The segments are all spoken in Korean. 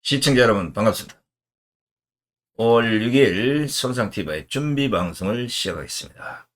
시청자 여러분 반갑습니다. 5월 6일 손상TV의 준비방송을 시작하겠습니다.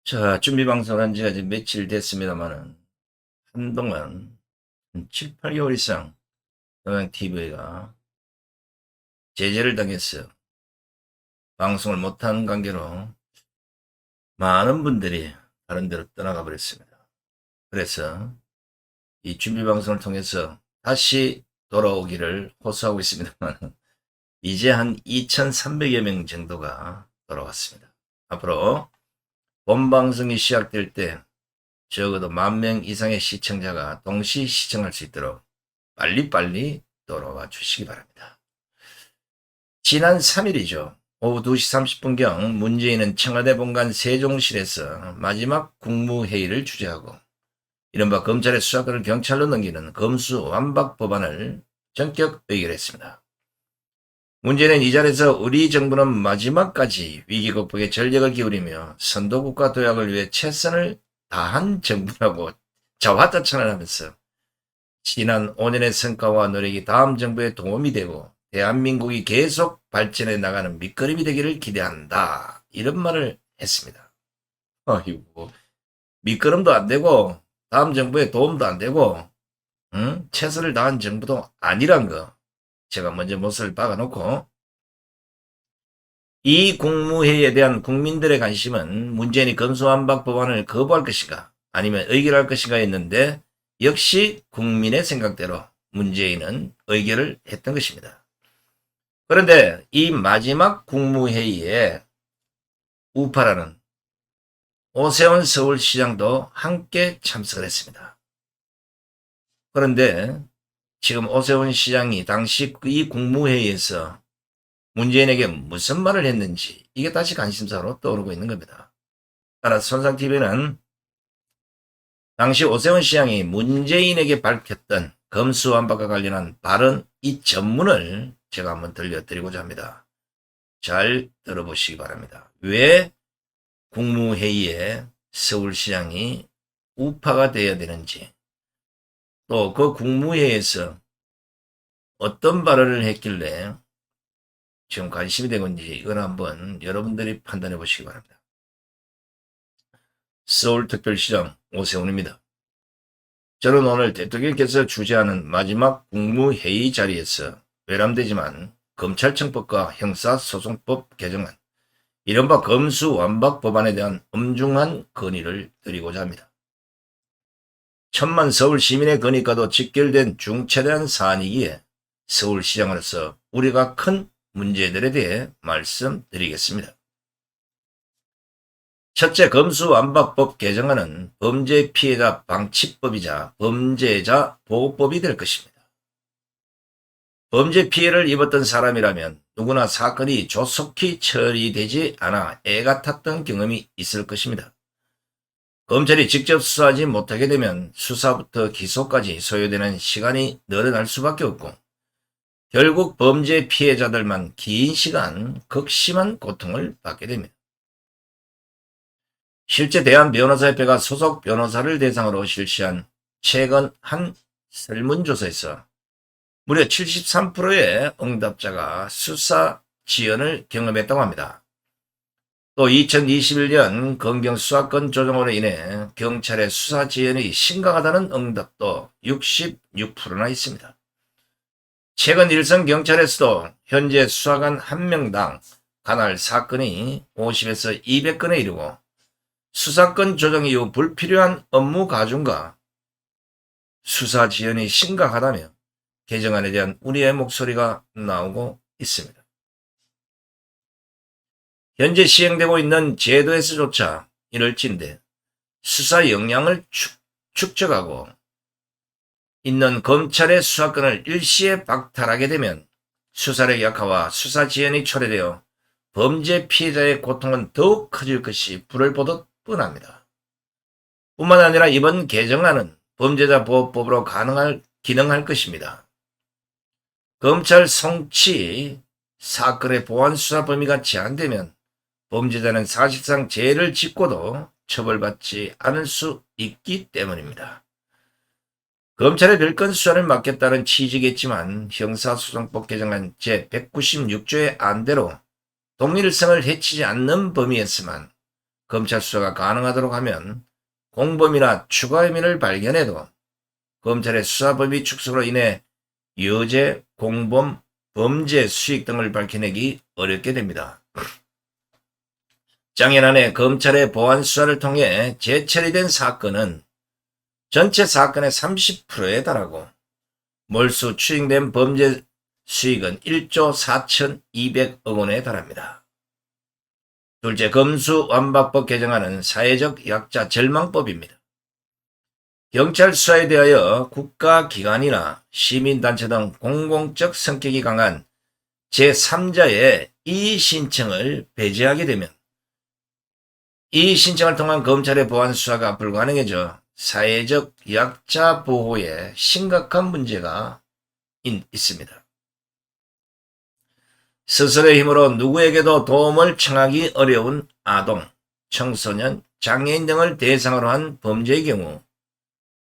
자, 준비방송 한 지가 이제 며칠 됐습니다만은 한동안 7, 8개월 이상 손상TV가 제재를 당해서 방송을 못한 관계로 많은 분들이 다른 데로 떠나가 버렸습니다. 그래서 이 준비방송을 통해서 다시 돌아오기를 호소하고 있습니다만 이제 한 2,300여 명 정도가 돌아왔습니다. 앞으로 본방송이 시작될 때 적어도 10,000명 이상의 시청자가 동시 시청할 수 있도록 빨리빨리 돌아와 주시기 바랍니다. 지난 3일이죠. 오후 2시 30분경 문재인은 청와대 본관 세종실에서 마지막 국무회의를 주재하고 이른바 검찰의 수사권을 경찰로 넘기는 검수완박 법안을 전격 의결했습니다. 문제는 이 자리에서 우리 정부는 마지막까지 위기 극복에 전력을 기울이며 선도국가 도약을 위해 최선을 다한 정부라고 자화자찬을 하면서 지난 5년의 성과와 노력이 다음 정부에 도움이 되고 대한민국이 계속 발전해 나가는 밑거름이 되기를 기대한다. 이런 말을 했습니다. 아이고, 밑거름도 안 되고 다음 정부에 도움도 안 되고 최선을 다한 정부도 아니란 거 제가 먼저 못을 박아놓고 이 국무회의에 대한 국민들의 관심은 문재인이 검수완박 법안을 거부할 것인가 아니면 의결할 것인가 했는데 역시 국민의 생각대로 문재인은 의결을 했던 것입니다. 그런데 이 마지막 국무회의에 우파라는 오세훈 서울시장도 함께 참석을 했습니다. 그런데 지금 오세훈 시장이 당시 이 국무회의에서 문재인에게 무슨 말을 했는지 이게 다시 관심사로 떠오르고 있는 겁니다. 따라서 손상TV는 당시 오세훈 시장이 문재인에게 밝혔던 검수완박과 관련한 발언 이 전문을 제가 한번 들려드리고자 합니다. 잘 들어보시기 바랍니다. 왜 국무회의에 서울시장이 우파가 되어야 되는지 또 그 국무회의에서 어떤 발언을 했길래 지금 관심이 된 건지 이건 한번 여러분들이 판단해 보시기 바랍니다. 서울특별시장 오세훈입니다. 저는 오늘 대통령께서 주재하는 마지막 국무회의 자리에서 외람되지만 검찰청법과 형사소송법 개정안, 이른바 검수완박 법안에 대한 엄중한 건의를 드리고자 합니다. 천만 서울 시민의 건의과도 직결된 중차대한 사안이기에 서울시장으로서 우리가 큰 문제들에 대해 말씀드리겠습니다. 첫째, 검수완박법 개정안은 범죄 피해자 방치법이자 범죄자 보호법이 될 것입니다. 범죄 피해를 입었던 사람이라면 누구나 사건이 조속히 처리되지 않아 애가 탔던 경험이 있을 것입니다. 검찰이 직접 수사하지 못하게 되면 수사부터 기소까지 소요되는 시간이 늘어날 수밖에 없고 결국 범죄 피해자들만 긴 시간 극심한 고통을 받게 됩니다. 실제 대한변호사협회가 소속 변호사를 대상으로 실시한 최근 한 설문조사에서 무려 73%의 응답자가 수사 지연을 경험했다고 합니다. 또 2021년 검경 수사권 조정으로 인해 경찰의 수사 지연이 심각하다는 응답도 66%나 있습니다. 최근 일선 경찰에서도 현재 수사관 1명당 관할 사건이 50에서 200건에 이르고 수사권 조정 이후 불필요한 업무 가중과 수사 지연이 심각하다며 개정안에 대한 우리의 목소리가 나오고 있습니다. 현재 시행되고 있는 제도에서조차 이럴진데 수사 역량을 축적하고 있는 검찰의 수사권을 일시에 박탈하게 되면 수사력 약화와 수사 지연이 초래되어 범죄 피해자의 고통은 더욱 커질 것이 불을 보듯 뻔합니다. 뿐만 아니라 이번 개정안은 범죄자 보호법으로 기능할 것입니다. 검찰 송치 사건의 보안 수사 범위가 제한되면 범죄자는 사실상 죄를 짓고도 처벌받지 않을 수 있기 때문입니다. 검찰의 별건 수사를 맡겠다는 취지겠지만 형사소송법 개정안 제196조의 안대로 동일성을 해치지 않는 범위에서만 검찰 수사가 가능하도록 하면 공범이나 추가 혐의를 발견해도 검찰의 수사 범위 축소로 인해 여죄, 공범, 범죄 수익 등을 밝혀내기 어렵게 됩니다. 작년 검찰의 보안 수사를 통해 재처리된 사건은 전체 사건의 30%에 달하고 몰수 추징된 범죄 수익은 1조 4,200억 원에 달합니다. 둘째, 검수완박법 개정안은 사회적 약자 절망법입니다. 경찰 수사에 대하여 국가기관이나 시민단체 등 공공적 성격이 강한 제3자의 이의신청을 배제하게 되면 이의신청을 통한 검찰의 보안 수사가 불가능해져 사회적 약자 보호에 심각한 문제가 있습니다. 스스로의 힘으로 누구에게도 도움을 청하기 어려운 아동, 청소년, 장애인 등을 대상으로 한 범죄의 경우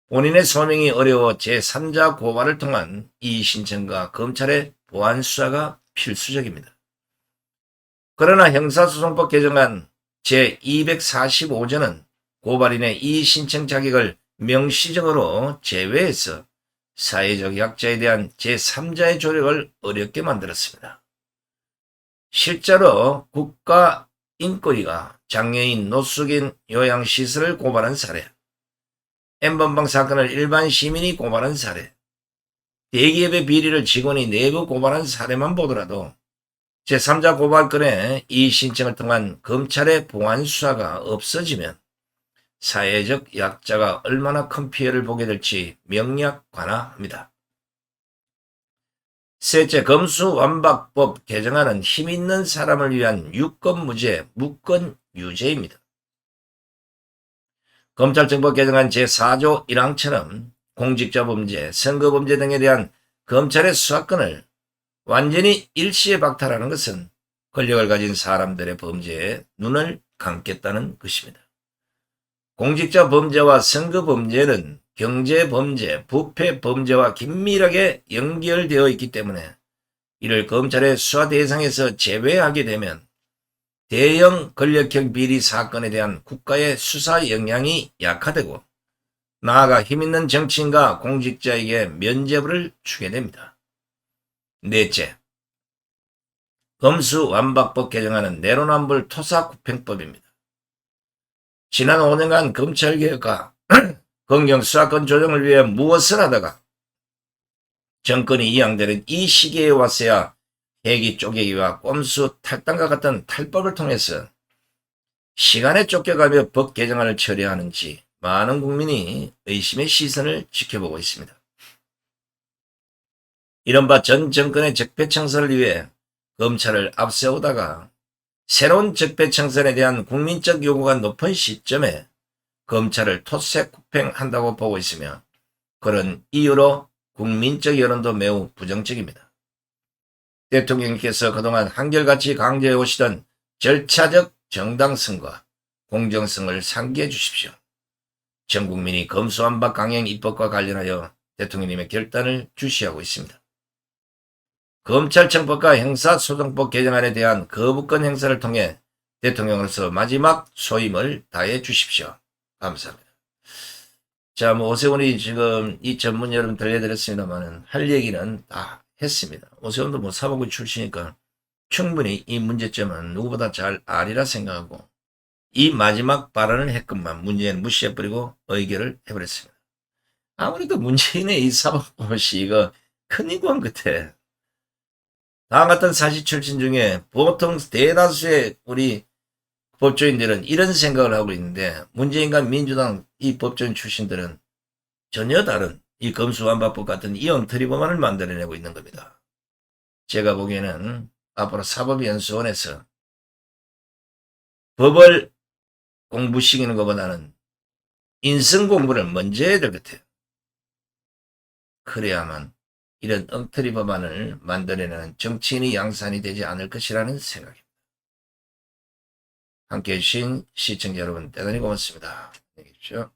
본인의 소명이 어려워 제3자 고발을 통한 이의신청과 검찰의 보안 수사가 필수적입니다. 그러나 형사소송법 개정안 제245조는 고발인의 이의신청 자격을 명시적으로 제외해서 사회적 약자에 대한 제3자의 조력을 어렵게 만들었습니다. 실제로 국가인권위가 장애인 노숙인 요양시설을 고발한 사례, N번방 사건을 일반 시민이 고발한 사례, 대기업의 비리를 직원이 내부 고발한 사례만 보더라도 제3자 고발건의 이의신청을 통한 검찰의 보안 수사가 없어지면 사회적 약자가 얼마나 큰 피해를 보게 될지 명약관화합니다. 셋째, 검수완박법 개정안은 힘있는 사람을 위한 유권무죄, 무권유죄입니다. 검찰청법 개정안 제4조 1항처럼 공직자범죄, 선거범죄 등에 대한 검찰의 수사권을 완전히 일시에 박탈하는 것은 권력을 가진 사람들의 범죄에 눈을 감겠다는 것입니다. 공직자 범죄와 선거 범죄는 경제 범죄, 부패 범죄와 긴밀하게 연결되어 있기 때문에 이를 검찰의 수사 대상에서 제외하게 되면 대형 권력형 비리 사건에 대한 국가의 수사 역량이 약화되고 나아가 힘있는 정치인과 공직자에게 면죄부를 주게 됩니다. 넷째, 검수완박법 개정안은 내로남불 토사구팽법입니다. 지난 5년간 검찰개혁과 검경수사권 조정을 위해 무엇을 하다가 정권이 이양되는 이 시기에 왔어야 회기 쪼개기와 꼼수 탈당과 같은 탈법을 통해서 시간에 쫓겨가며 법 개정안을 처리하는지 많은 국민이 의심의 시선을 지켜보고 있습니다. 이른바 전 정권의 적폐청산을 위해 검찰을 앞세우다가 새로운 적폐청산에 대한 국민적 요구가 높은 시점에 검찰을 토색구팽한다고 보고 있으며 그런 이유로 국민적 여론도 매우 부정적입니다. 대통령께서 그동안 한결같이 강조해 오시던 절차적 정당성과 공정성을 상기해 주십시오. 전 국민이 검수완박 강행 입법과 관련하여 대통령님의 결단을 주시하고 있습니다. 검찰청법과 형사소송법 개정안에 대한 거부권 행사를 통해 대통령으로서 마지막 소임을 다해 주십시오. 감사합니다. 자, 오세훈이 지금 이 전문 여러분 들려드렸습니다만은 할 얘기는 다 했습니다. 오세훈도 사법부 출신이니까 충분히 이 문제점은 누구보다 잘 아리라 생각하고 이 마지막 발언을 했건만 문재인 무시해버리고 의결을 해버렸습니다. 아무래도 문재인의 이 사법고시 이거 큰 인구한 끝에 다음 같은 사실 출신 중에 보통 대다수의 우리 법조인들은 이런 생각을 하고 있는데 문재인과 민주당 이 법조인 출신들은 전혀 다른 이 검수완박법 같은 이 엉터리 법안을 만들어내고 있는 겁니다. 제가 보기에는 앞으로 사법연수원에서 법을 공부시키는 것보다는 인성 공부를 먼저 해야 될 것 같아요. 그래야만 이런 엉터리 법안을 만들어내는 정치인이 양산이 되지 않을 것이라는 생각입니다. 함께해 주신 시청자 여러분 대단히 고맙습니다. 안녕히 계십시오.